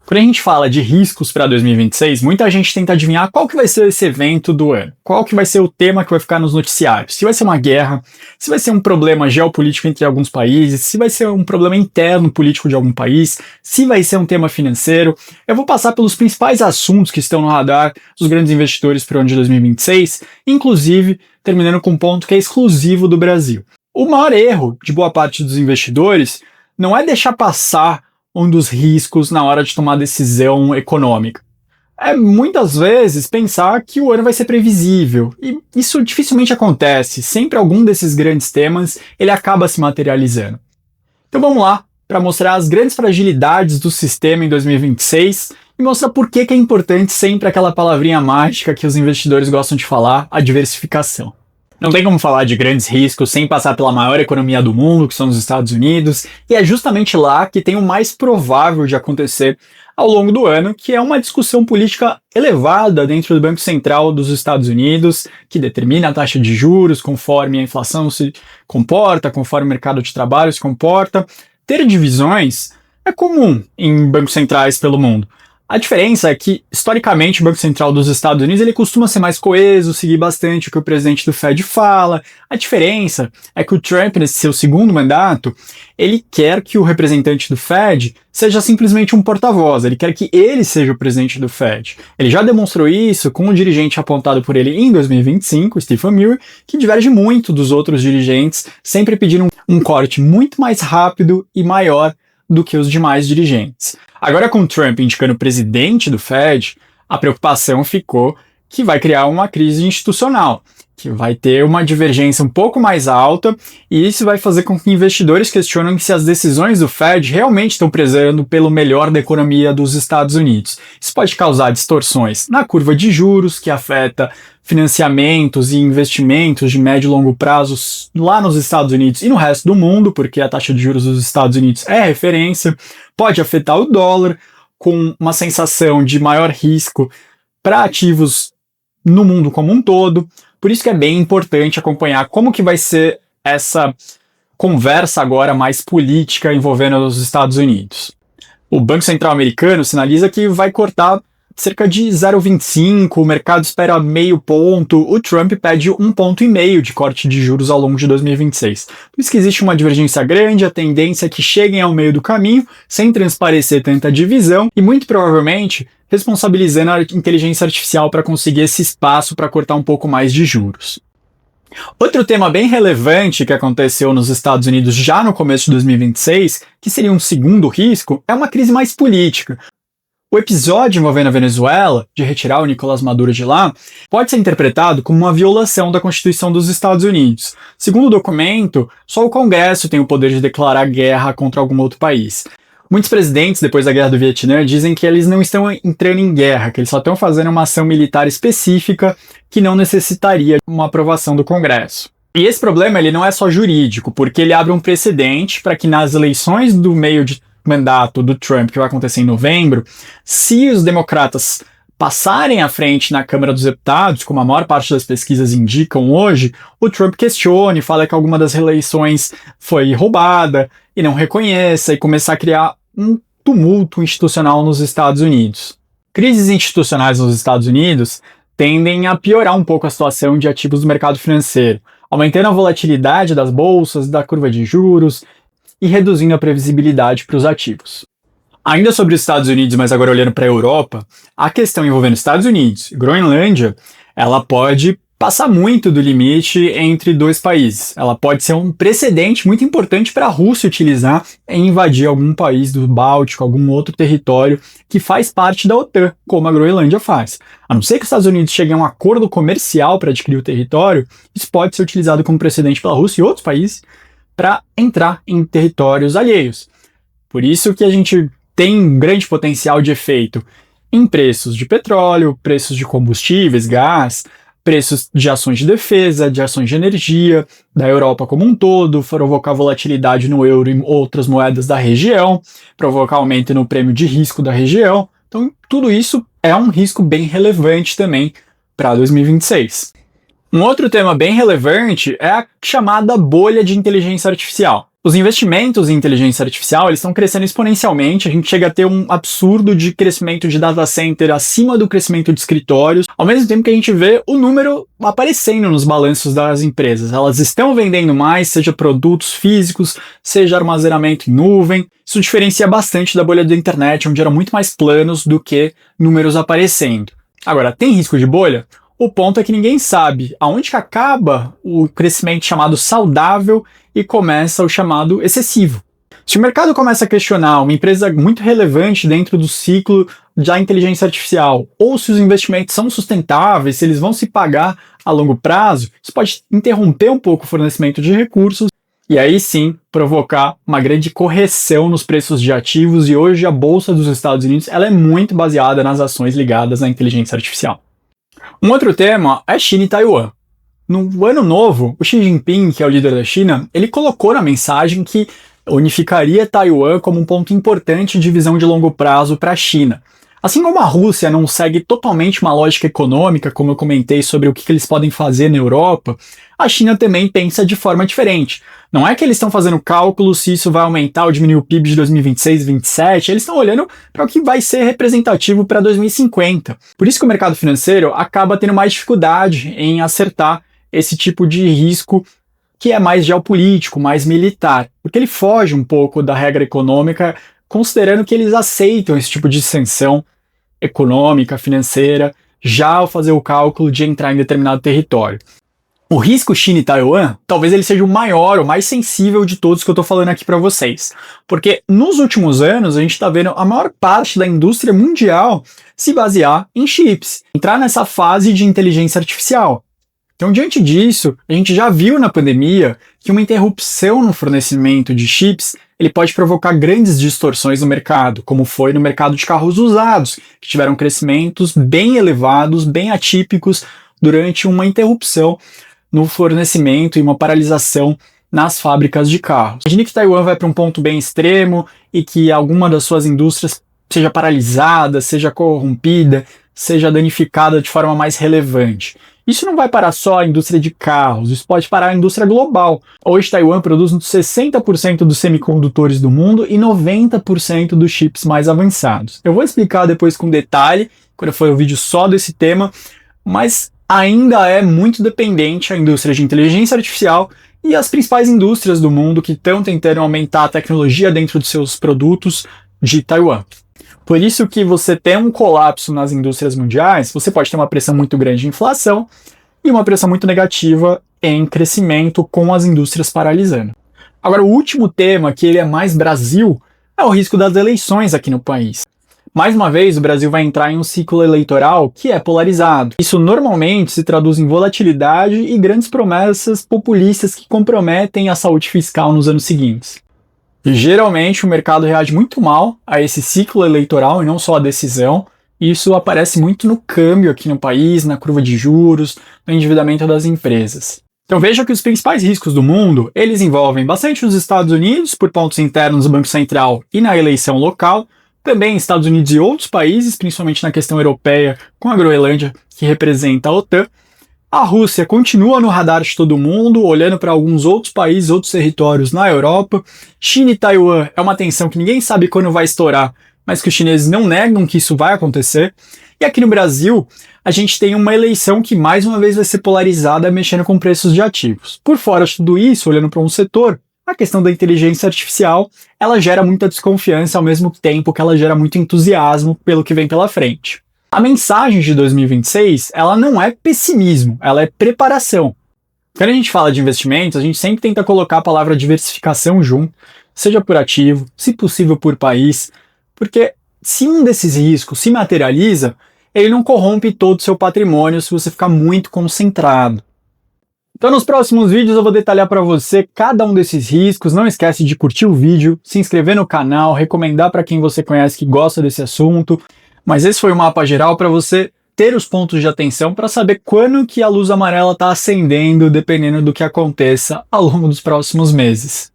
Quando a gente fala de riscos para 2026, muita gente tenta adivinhar qual que vai ser esse evento do ano, qual que vai ser o tema que vai ficar nos noticiários, se vai ser uma guerra, se vai ser um problema geopolítico entre alguns países, se vai ser um problema interno político de algum país, se vai ser um tema financeiro. Eu vou passar pelos principais assuntos que estão no radar dos grandes investidores para o ano de 2026, inclusive terminando com um ponto que é exclusivo do Brasil. O maior erro de boa parte dos investidores não é deixar passar um dos riscos na hora de tomar decisão econômica. É muitas vezes pensar que o ano vai ser previsível, e isso dificilmente acontece, sempre algum desses grandes temas ele acaba se materializando. Então vamos lá, para mostrar as grandes fragilidades do sistema em 2026 e mostrar por que é importante sempre aquela palavrinha mágica que os investidores gostam de falar, a diversificação. Não tem como falar de grandes riscos sem passar pela maior economia do mundo, que são os Estados Unidos, e é justamente lá que tem o mais provável de acontecer ao longo do ano, que é uma discussão política elevada dentro do Banco Central dos Estados Unidos, que determina a taxa de juros conforme a inflação se comporta, conforme o mercado de trabalho se comporta. Ter divisões é comum em bancos centrais pelo mundo. A diferença é que, historicamente, o Banco Central dos Estados Unidos ele costuma ser mais coeso, seguir bastante o que o presidente do Fed fala. A diferença é que o Trump, nesse seu segundo mandato, ele quer que o representante do Fed seja simplesmente um porta-voz, ele quer que ele seja o presidente do Fed. Ele já demonstrou isso com um dirigente apontado por ele em 2025, Stephen Miller, que diverge muito dos outros dirigentes, sempre pedindo um corte muito mais rápido e maior do que os demais dirigentes. Agora, com Trump indicando o presidente do Fed, a preocupação ficou que vai criar uma crise institucional, que vai ter uma divergência um pouco mais alta, e isso vai fazer com que investidores questionem se as decisões do Fed realmente estão prezando pelo melhor da economia dos Estados Unidos. Isso pode causar distorções na curva de juros, que afeta financiamentos e investimentos de médio e longo prazo lá nos Estados Unidos e no resto do mundo, porque a taxa de juros dos Estados Unidos é referência, pode afetar o dólar, com uma sensação de maior risco para ativos no mundo como um todo. Por isso que é bem importante acompanhar como que vai ser essa conversa agora mais política envolvendo os Estados Unidos. O Banco Central americano sinaliza que vai cortar cerca de 0,25, o mercado espera meio ponto, o Trump pede 1,5 ponto de corte de juros ao longo de 2026. Por isso que existe uma divergência grande, a tendência é que cheguem ao meio do caminho, sem transparecer tanta divisão, e muito provavelmente responsabilizando a inteligência artificial para conseguir esse espaço para cortar um pouco mais de juros. Outro tema bem relevante que aconteceu nos Estados Unidos já no começo de 2026, que seria um segundo risco, é uma crise mais política. O episódio envolvendo a Venezuela, de retirar o Nicolás Maduro de lá, pode ser interpretado como uma violação da Constituição dos Estados Unidos. Segundo o documento, só o Congresso tem o poder de declarar guerra contra algum outro país. Muitos presidentes, depois da Guerra do Vietnã, dizem que eles não estão entrando em guerra, que eles só estão fazendo uma ação militar específica que não necessitaria de uma aprovação do Congresso. E esse problema ele não é só jurídico, porque ele abre um precedente para que nas eleições do meio de mandato do Trump, que vai acontecer em novembro, se os democratas passarem à frente na Câmara dos Deputados, como a maior parte das pesquisas indicam hoje, o Trump questione, fala que alguma das eleições foi roubada e não reconheça, e começar a criar um tumulto institucional nos Estados Unidos. Crises institucionais nos Estados Unidos tendem a piorar um pouco a situação de ativos do mercado financeiro, aumentando a volatilidade das bolsas, da curva de juros e reduzindo a previsibilidade para os ativos. Ainda sobre os Estados Unidos, mas agora olhando para a Europa, a questão envolvendo Estados Unidos e Groenlândia, ela pode passar muito do limite entre dois países. Ela pode ser um precedente muito importante para a Rússia utilizar em invadir algum país do Báltico, algum outro território que faz parte da OTAN, como a Groenlândia faz. A não ser que os Estados Unidos cheguem a um acordo comercial para adquirir o território, isso pode ser utilizado como precedente pela Rússia e outros países para entrar em territórios alheios. Por isso que a gente tem um grande potencial de efeito em preços de petróleo, preços de combustíveis, gás, preços de ações de defesa, de ações de energia, da Europa como um todo, provocar volatilidade no euro e outras moedas da região, provocar aumento no prêmio de risco da região. Então, tudo isso é um risco bem relevante também para 2026. Um outro tema bem relevante é a chamada bolha de inteligência artificial. Os investimentos em inteligência artificial eles estão crescendo exponencialmente, a gente chega a ter um absurdo de crescimento de data center acima do crescimento de escritórios, ao mesmo tempo que a gente vê o número aparecendo nos balanços das empresas. Elas estão vendendo mais, seja produtos físicos, seja armazenamento em nuvem. Isso diferencia bastante da bolha da internet, onde eram muito mais planos do que números aparecendo. Agora, tem risco de bolha? O ponto é que ninguém sabe aonde que acaba o crescimento chamado saudável e começa o chamado excessivo. Se o mercado começa a questionar uma empresa muito relevante dentro do ciclo da inteligência artificial, ou se os investimentos são sustentáveis, se eles vão se pagar a longo prazo, isso pode interromper um pouco o fornecimento de recursos e aí sim provocar uma grande correção nos preços de ativos, e hoje a Bolsa dos Estados Unidos ela é muito baseada nas ações ligadas à inteligência artificial. Um outro tema é China e Taiwan. No ano novo, o Xi Jinping, que é o líder da China, ele colocou na mensagem que unificaria Taiwan como um ponto importante de visão de longo prazo para a China. Assim como a Rússia não segue totalmente uma lógica econômica, como eu comentei sobre o que eles podem fazer na Europa, a China também pensa de forma diferente. Não é que eles estão fazendo cálculos se isso vai aumentar ou diminuir o PIB de 2026 e 2027, eles estão olhando para o que vai ser representativo para 2050. Por isso que o mercado financeiro acaba tendo mais dificuldade em acertar esse tipo de risco que é mais geopolítico, mais militar, porque ele foge um pouco da regra econômica, considerando que eles aceitam esse tipo de sanção econômica, financeira, já ao fazer o cálculo de entrar em determinado território. O risco China e Taiwan, talvez ele seja o maior, o mais sensível de todos que eu estou falando aqui para vocês. Porque nos últimos anos a gente está vendo a maior parte da indústria mundial se basear em chips, entrar nessa fase de inteligência artificial. Então, diante disso, a gente já viu na pandemia que uma interrupção no fornecimento de chips ele pode provocar grandes distorções no mercado, como foi no mercado de carros usados, que tiveram crescimentos bem elevados, bem atípicos, durante uma interrupção no fornecimento e uma paralisação nas fábricas de carros. Imagine que Taiwan vai para um ponto bem extremo e que alguma das suas indústrias seja paralisada, seja corrompida, seja danificada de forma mais relevante. Isso não vai parar só a indústria de carros, isso pode parar a indústria global. Hoje, Taiwan produz 60% dos semicondutores do mundo e 90% dos chips mais avançados. Eu vou explicar depois com detalhe, quando for o vídeo só desse tema, mas ainda é muito dependente a indústria de inteligência artificial e as principais indústrias do mundo que estão tentando aumentar a tecnologia dentro de seus produtos de Taiwan. Por isso que você tem um colapso nas indústrias mundiais, você pode ter uma pressão muito grande de inflação e uma pressão muito negativa em crescimento com as indústrias paralisando. Agora, o último tema, que ele é mais Brasil, é o risco das eleições aqui no país. Mais uma vez, o Brasil vai entrar em um ciclo eleitoral que é polarizado. Isso normalmente se traduz em volatilidade e grandes promessas populistas que comprometem a saúde fiscal nos anos seguintes. E, geralmente o mercado reage muito mal a esse ciclo eleitoral e não só a decisão. Isso aparece muito no câmbio aqui no país, na curva de juros, no endividamento das empresas. Então veja que os principais riscos do mundo, eles envolvem bastante os Estados Unidos, por pontos internos do Banco Central e na eleição local, também Estados Unidos e outros países, principalmente na questão europeia, com a Groenlândia, que representa a OTAN. A Rússia continua no radar de todo mundo, olhando para alguns outros países, outros territórios na Europa. China e Taiwan é uma tensão que ninguém sabe quando vai estourar, mas que os chineses não negam que isso vai acontecer. E aqui no Brasil, a gente tem uma eleição que mais uma vez vai ser polarizada, mexendo com preços de ativos. Por fora de tudo isso, olhando para um setor, a questão da inteligência artificial, ela gera muita desconfiança ao mesmo tempo que ela gera muito entusiasmo pelo que vem pela frente. A mensagem de 2026, ela não é pessimismo, ela é preparação. Quando a gente fala de investimentos, a gente sempre tenta colocar a palavra diversificação junto, seja por ativo, se possível por país, porque se um desses riscos se materializa, ele não corrompe todo o seu patrimônio se você ficar muito concentrado. Então nos próximos vídeos eu vou detalhar para você cada um desses riscos. Não esquece de curtir o vídeo, se inscrever no canal, recomendar para quem você conhece que gosta desse assunto. Mas esse foi o mapa geral para você ter os pontos de atenção para saber quando que a luz amarela está acendendo, dependendo do que aconteça ao longo dos próximos meses.